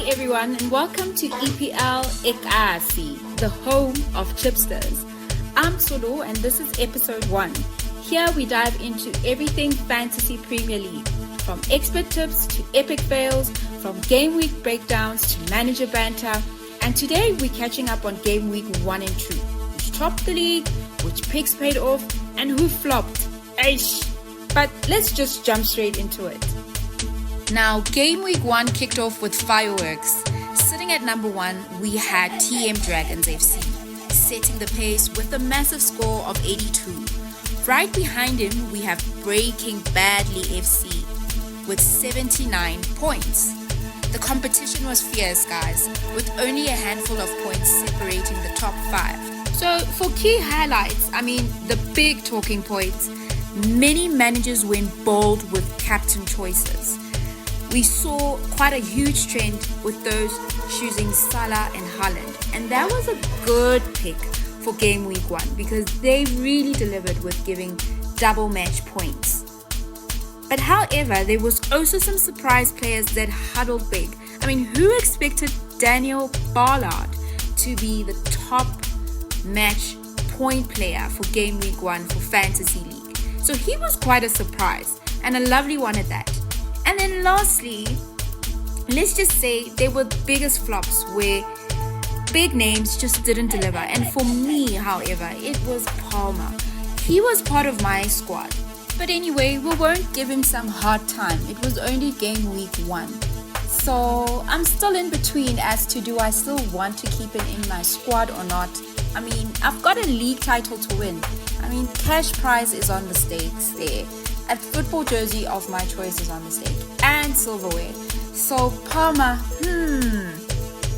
everyone, and welcome to EPL eKasi, the home of Chipsters. I'm Solo, and this is episode 1. Here we dive into everything Fantasy Premier League, from expert tips to epic fails, from Gameweek breakdowns to manager banter, and today we're catching up on Gameweek 1 and 2. Which topped the league, which picks paid off, and who flopped. Aish! But let's just jump straight into it. Now, Game Week 1 kicked off with fireworks. Sitting at number 1, we had TM Dragons FC, setting the pace with a massive score of 82. Right behind him, we have Breaking Badly FC with 79 points. The competition was fierce, guys, with only a handful of points separating the top 5. So, for key highlights, the big talking points, many managers went bold with captain choices. We saw quite a huge trend with those choosing Salah and Haaland, and that was a good pick for Game Week 1 because they really delivered with giving double match points. But however, there was also some surprise players that huddled big. Who expected Daniel Ballard to be the top match point player for Game Week 1 for Fantasy League? So he was quite a surprise, and a lovely one at that. And then lastly, let's just say there were biggest flops where big names just didn't deliver. And for me, however, it was Palmer. He was part of my squad. But anyway, we won't give him some hard time. It was only Game Week 1. So I'm still in between as to do I still want to keep him in my squad or not. I've got a league title to win. Cash prize is on the stakes there. A football jersey of my choice is on the stake, and silverware. So Palmer,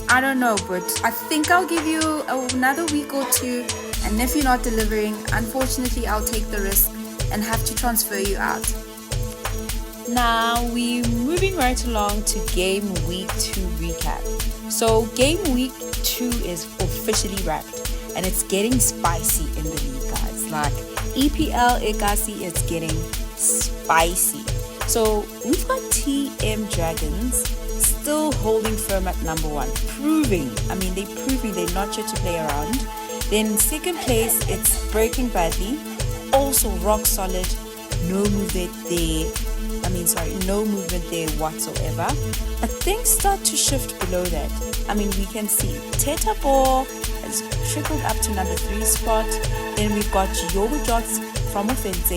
I don't know, but I think I'll give you another week or two, and if you're not delivering, unfortunately I'll take the risk and have to transfer you out. Now we're moving right along to Game Week 2 recap. So Game Week 2 is officially wrapped, and it's getting spicy in the league, guys. Like EPL eKasi is getting spicy. So we've got TM Dragons still holding firm at number 1, proving they're not here to play around. Then in second place, it's Breaking Badly, also rock solid, no movement there whatsoever. But things start to shift below that. We can see Teta Ball has trickled up to number 3 spot. Then we've got Yoga Jots from Offense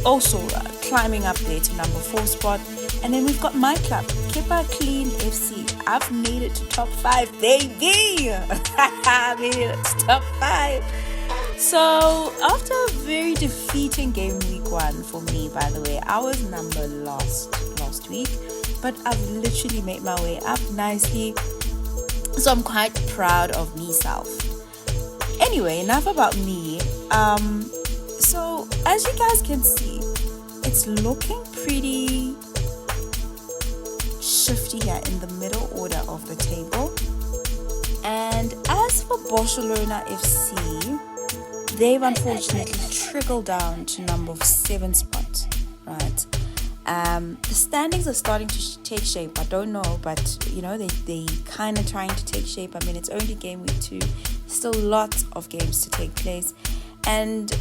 also climbing up there to number 4 spot. And then we've got my club, Kippa Clean FC. I've made it to top 5, baby. I made it to top 5. So after a very defeating Game Week 1 for me, by the way, I was number last week, but I've literally made my way up nicely. So I'm quite proud of myself. Anyway, enough about me. So as you guys can see, it's looking pretty shifty here in the middle order of the table. And as for Barcelona FC, they've unfortunately trickled down to number 7 spot, right? The standings are starting to take shape. I don't know, but they kind of trying to take shape. It's only Game Week 2, still lots of games to take place, and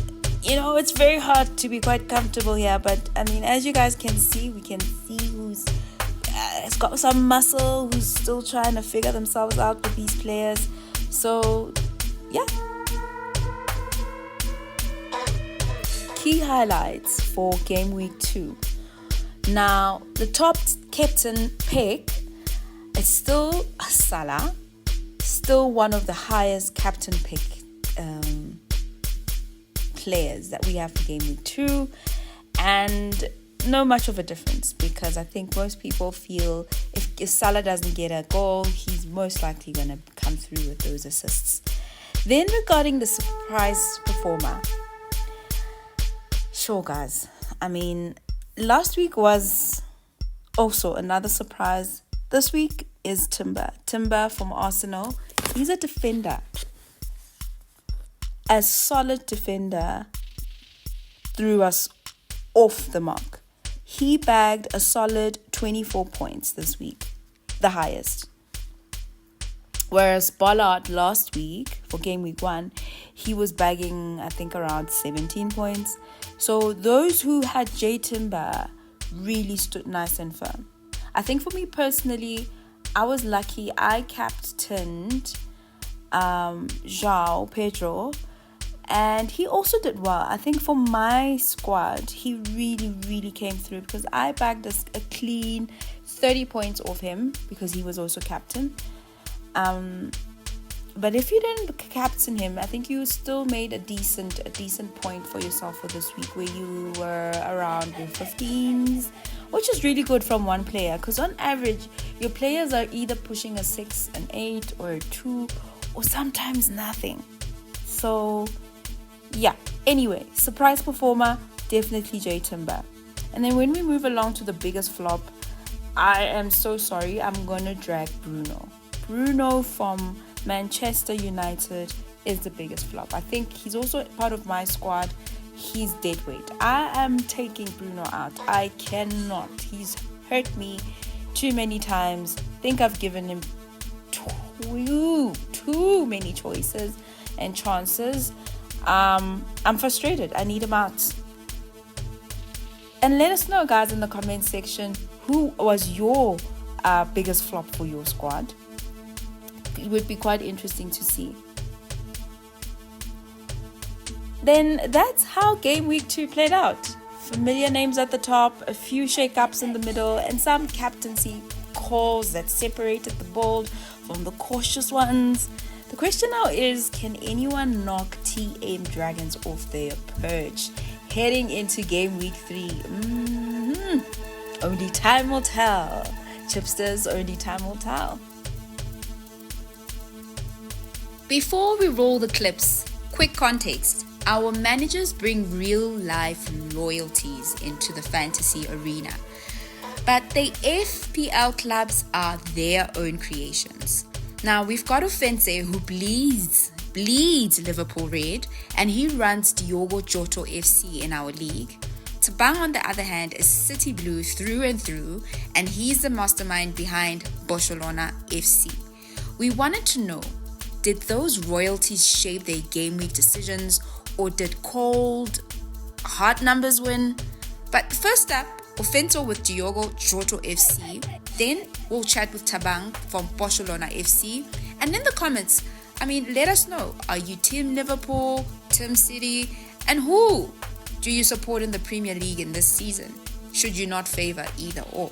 it's very hard to be quite comfortable here. But as you guys can see, we can see who's has got some muscle, who's still trying to figure themselves out with these players. So yeah. Key highlights for Game Week 2. Now, the top captain pick is still Salah, still one of the highest captain pick players that we have for Game Week 2, and no much of a difference because I think most people feel if Salah doesn't get a goal, he's most likely going to come through with those assists. Then regarding the surprise performer, sure guys, last week was also another surprise. This week is Timber from Arsenal. He's a defender, a solid defender, threw us off the mark. He bagged a solid 24 points this week. the highest. Whereas Bollard last week, for game week 1, he was bagging, I think, around 17 points. So those who had J Timber really stood nice and firm. I think for me personally, I was lucky. I captained João Pedro, and he also did well. I think for my squad, he really came through, because I bagged a clean 30 points off him because he was also captain. But if you didn't captain him, I think you still made a decent point for yourself for this week, where you were around the 15s, which is really good from one player, because on average your players are either pushing a 6, an 8, or a 2, or sometimes nothing. So yeah, anyway, surprise performer, definitely J Timber. And then when we move along to the biggest flop, I am so sorry, I'm gonna drag Bruno from Manchester United is the biggest flop. I think he's also part of my squad. He's dead weight. I am taking Bruno out. I cannot. He's hurt me too many times. I think I've given him too many choices and chances. I'm frustrated. I need him out. And let us know, guys, in the comment section, who was your biggest flop for your squad. It would be quite interesting to see. Then that's how game week 2 played out. Familiar names at the top, a few shake-ups in the middle, and some captaincy calls that separated the bold from the cautious ones. The question now is, can anyone knock TM Dragons off their perch heading into game week 3? Only time will tell. Chipsters, only time will tell. Before we roll the clips, quick context. Our managers bring real-life loyalties into the fantasy arena, but the FPL clubs are their own creations. Now, we've got Offense who bleeds Liverpool red, and he runs Diogo Jota FC in our league. Tabang, on the other hand, is City Blue through and through, and he's the mastermind behind Barcelona FC. We wanted to know, did those royalties shape their game week decisions, or did cold, hard numbers win? But first up, Offenso with Diogo Jota FC. Then we'll chat with Tabang from Barcelona FC. And in the comments, let us know. Are you Team Liverpool, Team City? And who do you support in the Premier League in this season? Should you not favor either or?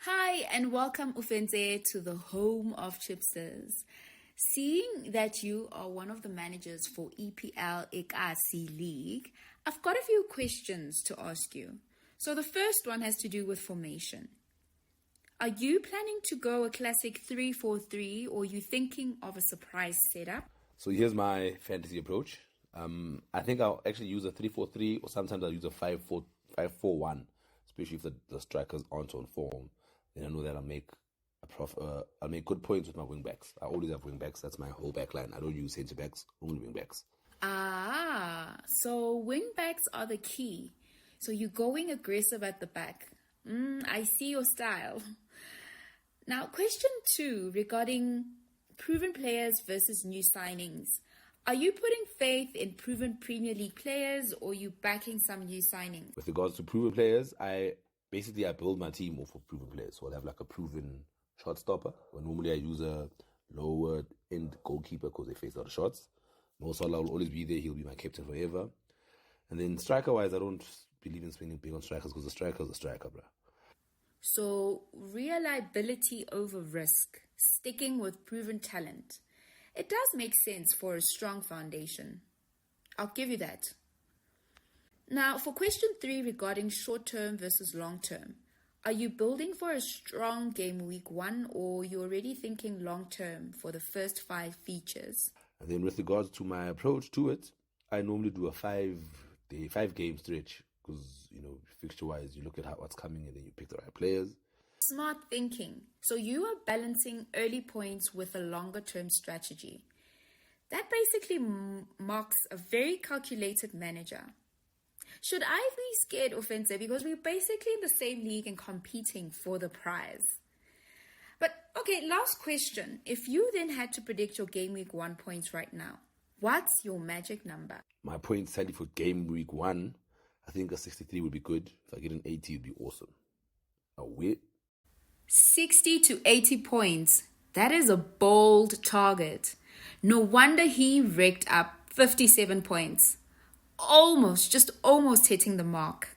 Hi, and welcome, Ufenze, to the home of Chipsters. Seeing that you are one of the managers for EPL eKasi League, I've got a few questions to ask you. So the first one has to do with formation. Are you planning to go a classic 3-4-3, or are you thinking of a surprise setup? So here's my fantasy approach. I think I'll actually use a 3-4-3, or sometimes I'll use a 5-4-1, especially if the strikers aren't on form. Then I know that I'll make good points with my wing backs. I always have wing backs. That's my whole back line. I don't use centre backs, only wing backs. So wing backs are the key. So you're going aggressive at the back. I see your style. Now, question 2 regarding proven players versus new signings. Are you putting faith in proven Premier League players, or are you backing some new signings? With regards to proven players, I build my team off of proven players. So I'll have like a proven shot stopper. Well, normally I use a lower end goalkeeper because they face a lot of shots. Mo Salah will always be there. He'll be my captain forever. And then striker-wise, I don't believe in spending big on strikers because the striker's a striker, bro. So reliability over risk, sticking with proven talent. It does make sense for a strong foundation. I'll give you that. Now, for question 3 regarding short-term versus long-term, are you building for a strong game week 1, or you're already thinking long-term for the first 5 features? And then with regards to my approach to it, I normally do a 5-game stretch because, fixture-wise, you look at what's coming and then you pick the right players. Smart thinking. So you are balancing early points with a longer-term strategy. That basically marks a very calculated manager. Should I be scared, Offensive? Because we're basically in the same league and competing for the prize. But okay, last question. If you then had to predict your game week 1 points right now, what's your magic number? My points tally for game week 1, I think a 63 would be good. If I get an 80, it'd be awesome. Oh, wait. 60 to 80 points. That is a bold target. No wonder he racked up 57 points. Just almost hitting the mark.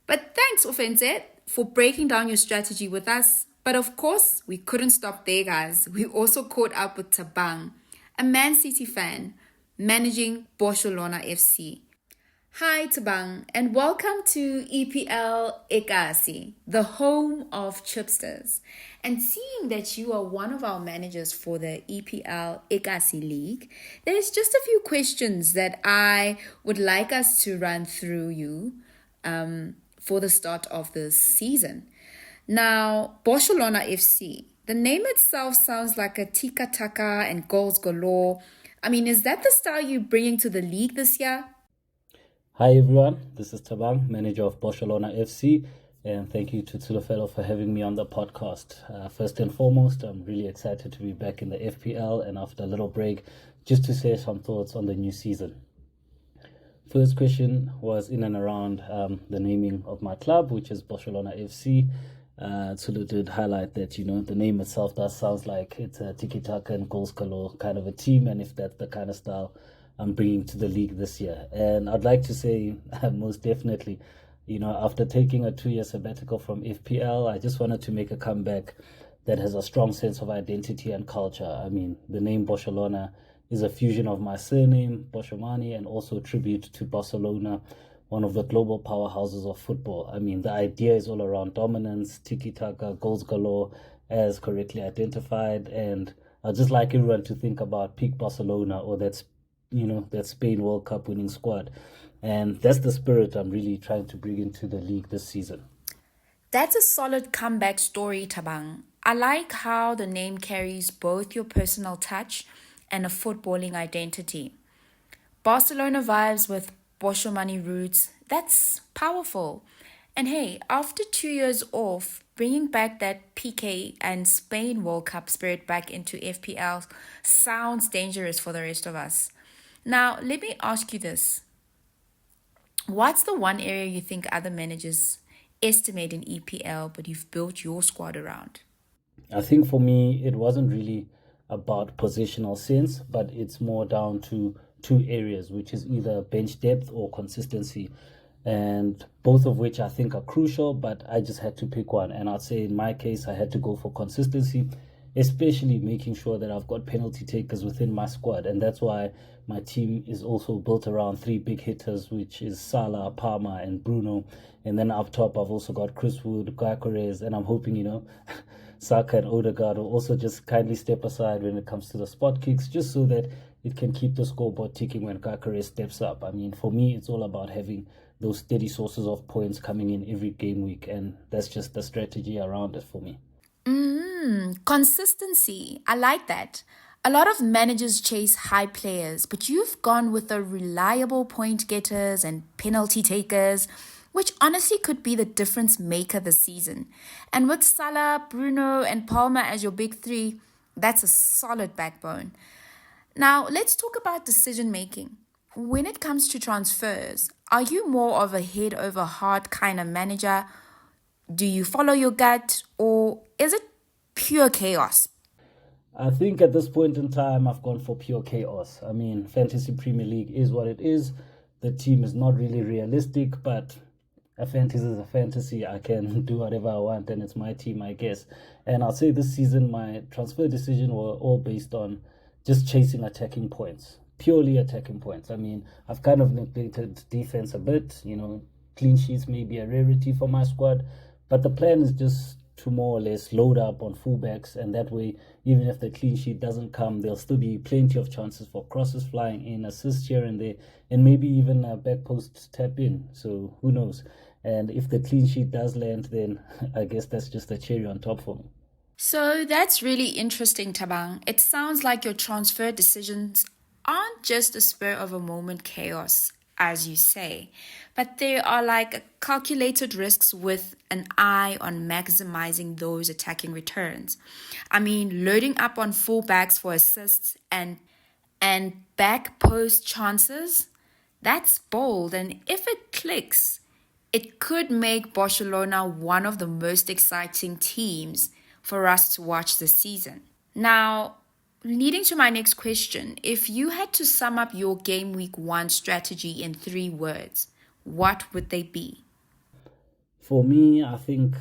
But thanks, Offensive, for breaking down your strategy with us. But of course, we couldn't stop there, guys. We also caught up with Tabang, a Man City fan, managing Barcelona FC. Hi, Tabang, and welcome to EPL eKasi, the home of Chipsters. And seeing that you are one of our managers for the EPL eKasi League, there's just a few questions that I would like us to run through you for the start of this season. Now, Barcelona FC, the name itself sounds like a tiki-taka and goals galore. I mean, is that the style you're bringing to the league this year? Hi everyone, this is Tabang, manager of Barcelona FC, and thank you to Tulofelo for having me on the podcast. First and foremost, I'm really excited to be back in the FPL and after a little break, just to share some thoughts on the new season. First question was in and around the naming of my club, which is Barcelona FC. Tulu did highlight that, the name itself does sounds like it's a tiki-taka and goals galore kind of a team, and if that's the kind of style I'm bringing to the league this year. And I'd like to say, most definitely, after taking a 2-year sabbatical from FPL, I just wanted to make a comeback that has a strong sense of identity and culture. I mean, the name Barcelona is a fusion of my surname, Boshomani, and also a tribute to Barcelona, one of the global powerhouses of football. I mean, the idea is all around dominance, tiki-taka, goals galore, as correctly identified. And I'd just like everyone to think about peak Barcelona or that Spain World Cup winning squad. And that's the spirit I'm really trying to bring into the league this season. That's a solid comeback story, Tabang. I like how the name carries both your personal touch and a footballing identity. Barcelona vibes with Boshomani roots, that's powerful. And hey, after 2 years off, bringing back that PK and Spain World Cup spirit back into FPL sounds dangerous for the rest of us. Now, let me ask you this. What's the one area you think other managers estimate in EPL, but you've built your squad around? I think for me, it wasn't really about positional sense, but it's more down to 2 areas, which is either bench depth or consistency. And both of which I think are crucial, but I just had to pick one. And I'd say in my case, I had to go for consistency, especially making sure that I've got penalty takers within my squad. And that's why my team is also built around 3 big hitters, which is Salah, Palmer, and Bruno. And then up top, I've also got Chris Wood, Gyökeres, and I'm hoping, Saka and Odegaard will also just kindly step aside when it comes to the spot kicks, just so that it can keep the scoreboard ticking when Gyökeres steps up. I mean, for me, it's all about having those steady sources of points coming in every game week, and that's just the strategy around it for me. Consistency. I like that. A lot of managers chase high players, but you've gone with the reliable point getters and penalty takers, which honestly could be the difference maker this season. And with Salah, Bruno, and Palmer as your big 3, that's a solid backbone. Now, let's talk about decision making. When it comes to transfers, are you more of a head over heart kind of manager? Do you follow your gut, or is it pure chaos? I think at this point in time, I've gone for pure chaos. I mean, Fantasy Premier League is what it is. The team is not really realistic, but a fantasy is a fantasy. I can do whatever I want, and it's my team, I guess. And I'll say this season, my transfer decision were all based on just chasing attacking points, purely attacking points. I mean, I've kind of neglected defense a bit. Clean sheets may be a rarity for my squad, but the plan is just to more or less load up on fullbacks, and that way, even if the clean sheet doesn't come, there'll still be plenty of chances for crosses flying in, assists here and there, and maybe even a back post tap in. So who knows? And if the clean sheet does land, then I guess that's just a cherry on top for me. So that's really interesting, Tabang. It sounds like your transfer decisions aren't just a spur of a moment chaos. as you say. But there are like calculated risks with an eye on maximizing those attacking returns. I mean, loading up on fullbacks for assists and back post chances, that's bold. And if it clicks, it could make Barcelona one of the most exciting teams for us to watch this season. Now, leading to my next question, if you had to sum up your Game Week 1 strategy in 3 words, what would they be? For me, I think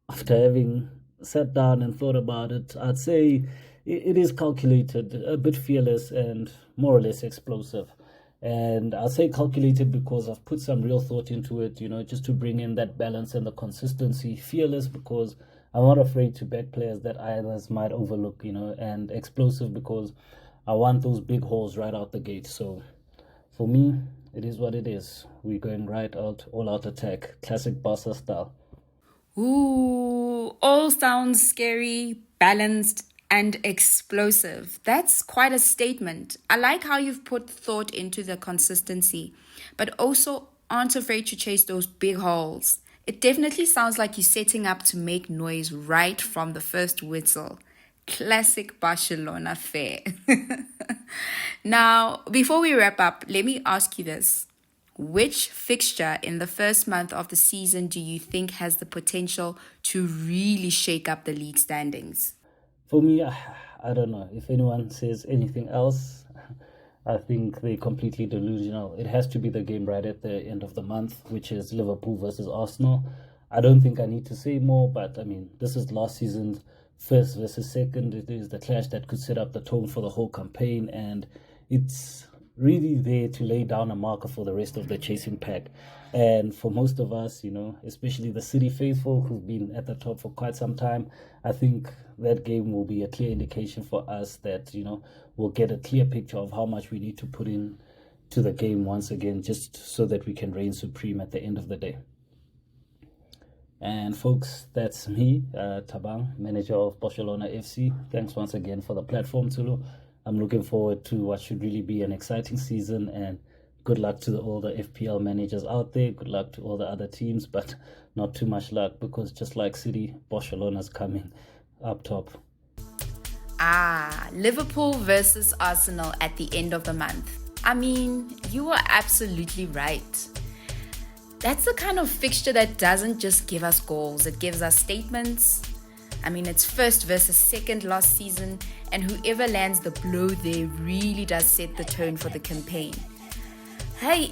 after having sat down and thought about it, I'd say it is calculated, a bit fearless and more or less explosive. And I'll say calculated because I've put some real thought into it, just to bring in that balance and the consistency. Fearless because I'm not afraid to back players that others might overlook, and explosive because I want those big holes right out the gate. So for me, it is what it is. We're going right out, all out attack, classic Barca style. Ooh, all sounds scary, balanced, and explosive. That's quite a statement. I like how you've put thought into the consistency, but also aren't afraid to chase those big holes. It definitely sounds like you're setting up to make noise right from the first whistle. Classic Barcelona fare. Now, before we wrap up, let me ask you this. Which fixture in the first month of the season do you think has the potential to really shake up the league standings? For me, I don't know. If anyone says anything else, I think they're completely delusional. It has to be the game right at the end of the month, which is Liverpool versus Arsenal. I don't think I need to say more, but I mean, this is last season's first versus second. It is the clash that could set up the tone for the whole campaign, and it's really there to lay down a marker for the rest of the chasing pack. And for most of us, especially the City faithful who've been at the top for quite some time, I think that game will be a clear indication for us that, we'll get a clear picture of how much we need to put in to the game once again, just so that we can reign supreme at the end of the day. And folks, that's me, Thabang, manager of Barcelona FC. Thanks once again for the platform, Tulu. I'm looking forward to what should really be an exciting season, and good luck to all the FPL managers out there. Good luck to all the other teams, but not too much luck because just like City, Barcelona's coming up top. Liverpool versus Arsenal at the end of the month. I mean, you are absolutely right. That's the kind of fixture that doesn't just give us goals, it gives us statements. I mean, it's first versus second last season, and whoever lands the blow there really does set the tone for the campaign. Hey,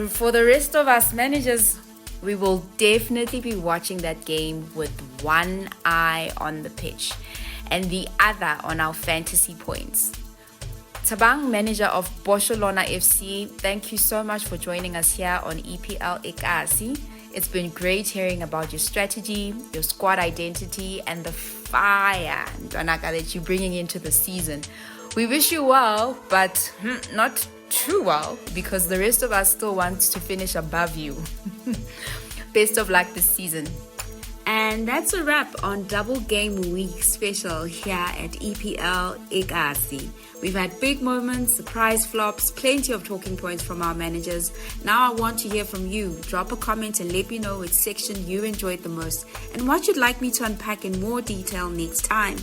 for the rest of us managers, we will definitely be watching that game with one eye on the pitch and the other on our fantasy points. Thabang, manager of Barcelona FC, thank you so much for joining us here on EPL eKasi. It's been great hearing about your strategy, your squad identity, and the fire that you're bringing into the season. We wish you well, but not too well, because the rest of us still want to finish above you. Best of luck this season. And that's a wrap on Double Game Week special here at EPL eKasi. We've had big moments, surprise flops, plenty of talking points from our managers. Now I want to hear from you. Drop a comment and let me know which section you enjoyed the most and what you'd like me to unpack in more detail next time.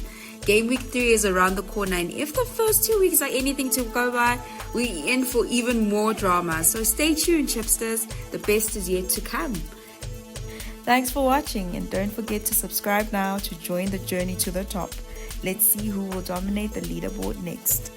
Game Week 3 is around the corner, and if the first 2 weeks are anything to go by, we're in for even more drama. So stay tuned, Chipsters. The best is yet to come. Thanks for watching, and don't forget to subscribe now to join the journey to the top. Let's see who will dominate the leaderboard next.